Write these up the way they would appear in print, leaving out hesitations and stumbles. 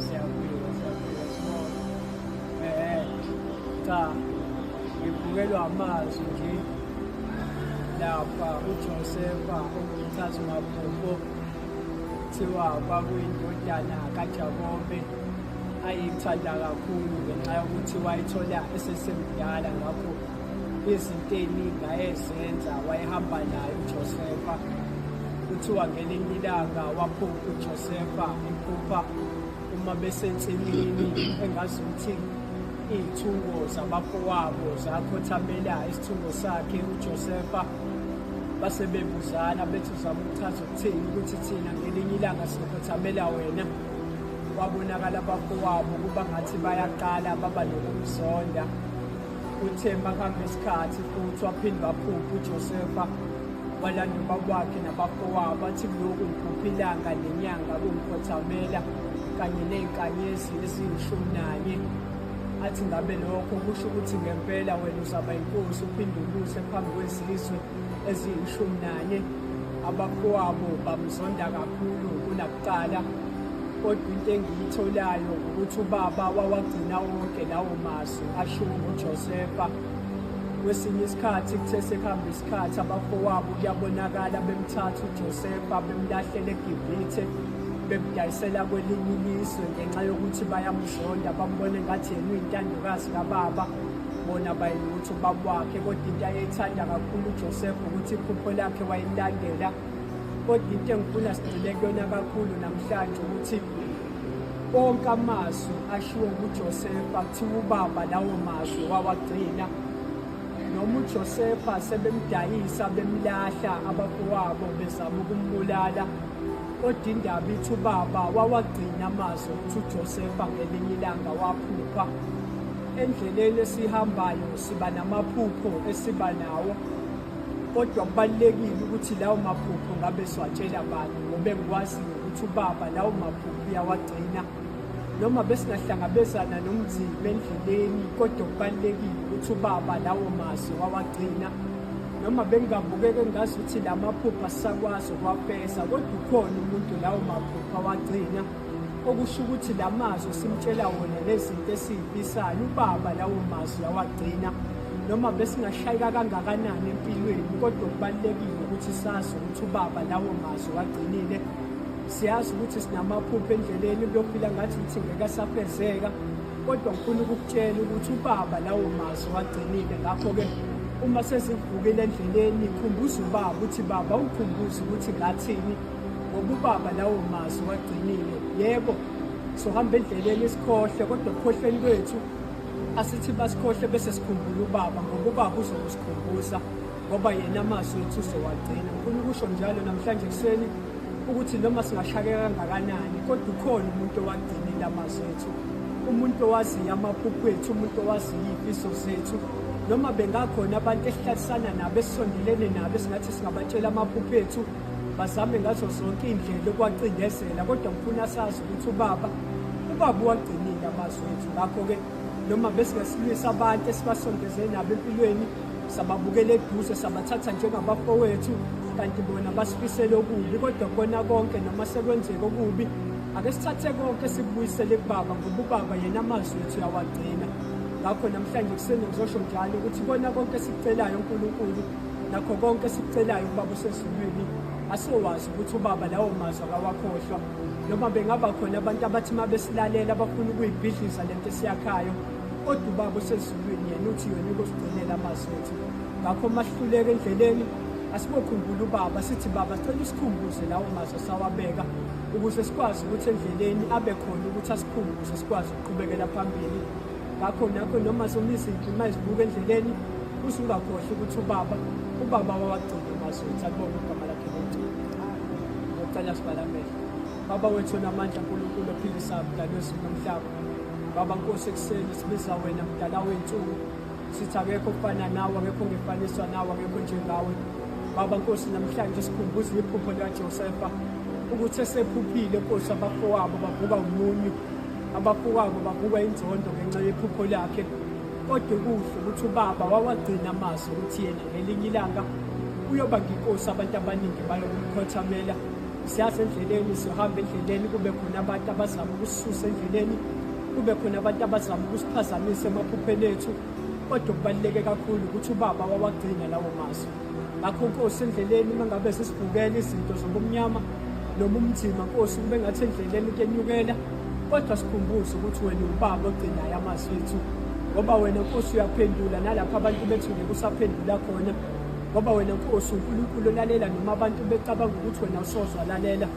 Siyabonga sibonga. Cha, ngibukelwa amazwi nje lapha uJosefa ongumthathu maphupho kuthiwa kwakuyindodana kaJakobe ayithanda kakhulu ngenxa yokuthi wayithola esesemdala, ngakho izinto ey'ningi ayezenza wayehamba naye uJosefa. Kuthiwa ngelinye ilanga waphupha uJosefa iphupha uma besensimini engazi ukuthi iy'thungo zabafowabo zakhothamela isithungo sakhe uJosefa. Base bebuzana bethi uzama ukuchaza ukuthini ukuthi thina ngelinye ilanga sikhothamela wena. Kwabonakala abafowabo kuba ngathi bayaqala baba nokumzonda. Uthe makuhamba isikhathi futhi waphinde waphupha uJosefa walanda ubabakhe nabafowabo bathi lokhu ngiphupha ilanga nenyanga kungikhothamela kanye ney'nkanyezi eziyi-11. Athi ngabe lokho kusho ukuthi ngempela wena uzaba inkosi uphinde ubuse phambi kwezizwe eziyi-11. Abafowabo bamzonda kakhulu kunakuqala, kodwa into engiyitholayo ukuthi ubaba wawagcina wonke lawo mazwi ashiwo nguJosefa. Kwesinye isikhathi kuthe sekuhamba isikhathi abafowabo kuyabonakala bemthatha uJosefa bemlahlela eGibhithe bemdayisela kwelinye ilizwe ngenxa yokuthi bayamzonda, bambone ngathi yena uyintandokazi kababa, bona bayilutho ubaba wakhe. Kodwa into ayeyithanda kakhulu uJosefa ukuthi iphupho lakhe wayelandela. Kodwa into engifuna sigxile kuyona kakhulu namhlanje ukuthi onke amazwi ashiwo nguJosefa kuthiwa ubaba lawo mazwi wawagcina. Noma uJosefa sebemdayisa bemlahla abafowabo bezama ukumbulala, kodwa indaba ithi ubaba wawagcina amazwi ukuthi uJosefa ngelinye ilanga waphupha. Endleleni esihambayo siba namaphupho esiba nawo, kodwa kubalulekile ukuthi lawo maphupho ngabe siwatshela bani, ngoba engikwaziyo ukuthi ubaba lawo maphupho uyawagcina. Noma besingahlangabezana nomzimba endleleni, kodwa kubalulekile ukuthi ubaba lawo mazwi wawagcina. Noma bengingabukeka ngazi ukuthi la maphupho asisakwazi ukuwafeza, kodwa ukhona umuntu lawo maphupho awagcina, okusho ukuthi la mazwi simtshela wona lezinto esiy'fisayo ubaba lawo mazwi awagcina. Noma besingashayeka kangakanani empilweni, kodwa kubalulekile ukuthi sazi ukuthi ubaba lawo mazwi wagcinile. Siyazi ukuthi sinamaphupho endleleni kuyofika ngathi ukuthi ngeke asafezeka, kodwa ngifuna ukukutshela ukuthi ubaba lawo mazwi wagcinile. Ngakho-ke uma sesivukile endleleni khumbuza ubaba ukuthi baba ungikhumbuze ukuthi ngathini, ngoba ubaba lawo mazwi wagcinile. Yebo, sohamba endleleni sikhohle, kodwa ekukhohlweni kwethu asithi basikhohle bese sikhumbula ubaba, ngoba ubaba uzokusikhumbuza ngoba yena amazwi ethu uzowagcina. Ngifuna ukusho njalo namhlanje ekuseni ukuthi noma singashayeka kangakanani, kodwa ukhona umuntu owagcinile amazwi ethu, umuntu owaziyo amaphupho ethu, umuntu owaziyo iy'fiso zethu. Noma bengakhona abantu esihlalisana nabo esisondelene nabo esingathi singabatshela amaphupho ethu, bazame ngazo zonke iy'ndlela ukuwacindezela, kodwa ngifuna sazi ukuthi ubaba uwagcinile amazwi ethu. Ngakho-ke noma besingasilwisa abantu esibasondeze nabo empilweni, sababukela eduze, sabathatha njengabafowethu, kanti bona basifisele okubi, kodwa kona konke noma sekwenzeka okubi, ake sithathe konke sikubuyisele kubaba, ngoba ubaba yena amazwi ethu uyawagcina. Ngakho namhlanje kuseni ngizosho njalo ukuthi kona konke sikucelayo uNkulunkulu, nakho konke sikucelayo ubaba usezulwini, asowazi ukuthi ubaba lawo mazwi akawakhohlwa. Noma bengaba khona abantu abathi uma besilalela bafuna ukuyibhidliza lento esiyakhayo, kodwa ubaba usezulwini yena uthi yona ukusigcinela amazwi ethu. Ngakho uma sihluleka endleleni asibokhumbula ubaba, sithi baba sicela usikhumbuze lawo mazwi sawabeka, ukuze sikwazi ukuthi endleleni abe khona ukuthi asikhumbuze sikwazi ukuqhubekela phambili. Ngakho nakho noma zona izinto uma zibuka endleleni usungakhohlwa ukuthi ubaba wawagcina amazwi ethu. Akubonge igama lakhe lomgcini. Ngicela sibalamele. Baba wethu onamandla, Nkulunkulu ophilisayo, mdali wezulu nomhlaba, Baba Nkosi, ekuseni sibiza wena mdala wey'nsuku, sithi akekho ofana nawe, akekho ongefaniswa nawe, akekho njengawe. Baba Nkosi, namhlanje sikhumbuza iphupho likaJosefa ukuthi esephuphile Nkosi, abafowabo bavuka umunyu, abafowabo bavuka inzondo ngenxa yephupho lakhe. Kodwa kuhle ukuthi ubaba wawagcina amazwi ukuthi yena ngelinye ilanga uyoba nginkosi, abantu abaningi bayokumkhothamela. siyasa endleleni, siyohamba endleleni, kube khona abantu abazama ukusisusa endleleni, kube khona abantu abazama ukusiphazamisa emaphupheni ethu. Kodwa kubaluleke kakhulu ukuthi ubaba wawagcina lawo mazwi. Ngakho Nkosi, endleleni uma ngabe sesivukela izinto zobumnyama noma umthima, Nkosi, kube ngathi endleleni kuyenyukela, kodwa sikhumbuze ukuthi wena ubaba ogcinayo amazwi ethu, ngoba wena Nkosi uyaphendula nalapho abantu bethu ngeke usaphendula khona, ngoba wena Nkosi uNkulunkulu olalela noma abantu becabanga ukuthi wena usozwa lalela,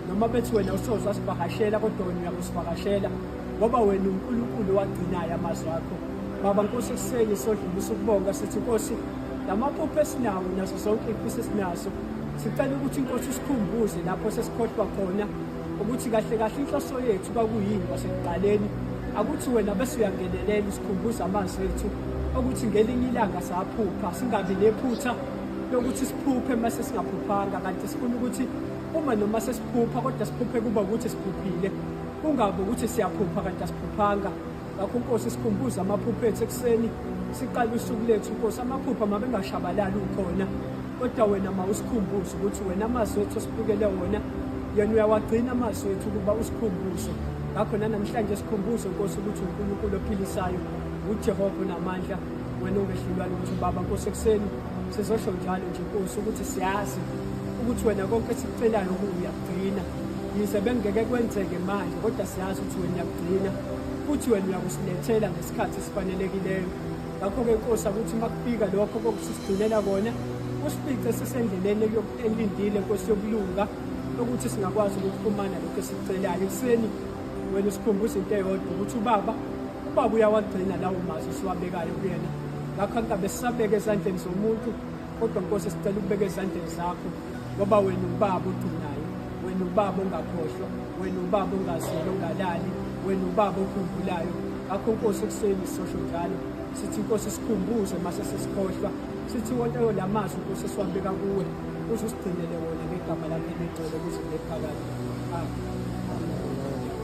noma bethi wena usozwa sivakashela, kodwa wena uyakusivakashela, ngoba wena uNkulunkulu wagcinayo amazwi akho. Baba Nkosi, ekuseni sodlulisa ukubonga sithi Nkosi, lamaphupho esinawo naso zonke imfiso esinazo, sicela ukuthi Nkosi usikhumbuze lapho sesikhohlwa khona ukuthi kahle kahle inhloso yethu kwakuyini kwasekuqaleni, akuthi wena bese uyangenelela usikhumbuze amazwi ethu, ukuthi ngelinye ilanga saphupha, singabi nephutha lokuthi siphuphe mase singaphuphanga, kanti sifuna ukuthi uma noma sesiphupha kodwa siphuphe kuba ukuthi siphuphile, kungabi ukuthi siyaphupha kanti asiphuphanga. Ngakho Nkosi, sikhumbuze amaphupho ethu ekuseni, siqale usuku lethu Nkosi. Amaphupha mabengashabalali ukhona, kodwa wena mawusikhumbuze ukuthi wena amazwi ethu osibikele wona, yena uyawagcina amazwi ethu ukuba usikhumbuze. Ngakho namhlanje sikhumbuze Nkosi ukuthi uNkulunkulu ophilisayo, uJehova onamandla, wena ongehlulwayo, ukuthi Baba Nkosi, ekuseni sizosho njalo nje Nkosi ukuthi siyazi ukuthi wena konke esikucelayo uyakugcina, yize bengeke kwenzeke manje, kodwa siyazi ukuthi wena uyakugcina, futhi wena uyakusilethela ngesikhathi esifanelekileyo. Ngakho-ke Nkosi, ukuthi uma kufika lokho kokusisigcinela kona, usifice sisendleleni elindile Nkosi yokulunga, ukuthi singakwazi ukufumana lokho esikucelayo. Ekuseni wena usikhumbuze into eyodwa ukuthi ubaba uyawagcina lawo mazwi siwabekayo kuyena. Ngakho angabe sisabeka ezandleni zomuntu, kodwa Nkosi sicela ukubeka ezandleni zakho, ngoba wena ubaba ogcinayo, wena ubaba ongakhohlwa, wena ubaba ongazeli, ongalali, wena ubaba okhumbulayo. Ngakho Nkosi, ekuseni sisho njalo sithi Nkosi sikhumbuze mase sesikhohlwa, sithi wonke la mazwi Nkosi siwabeka kuwe, uze usigcinele wona ngegama lakho elingcwele kuze kube phakade. Amen.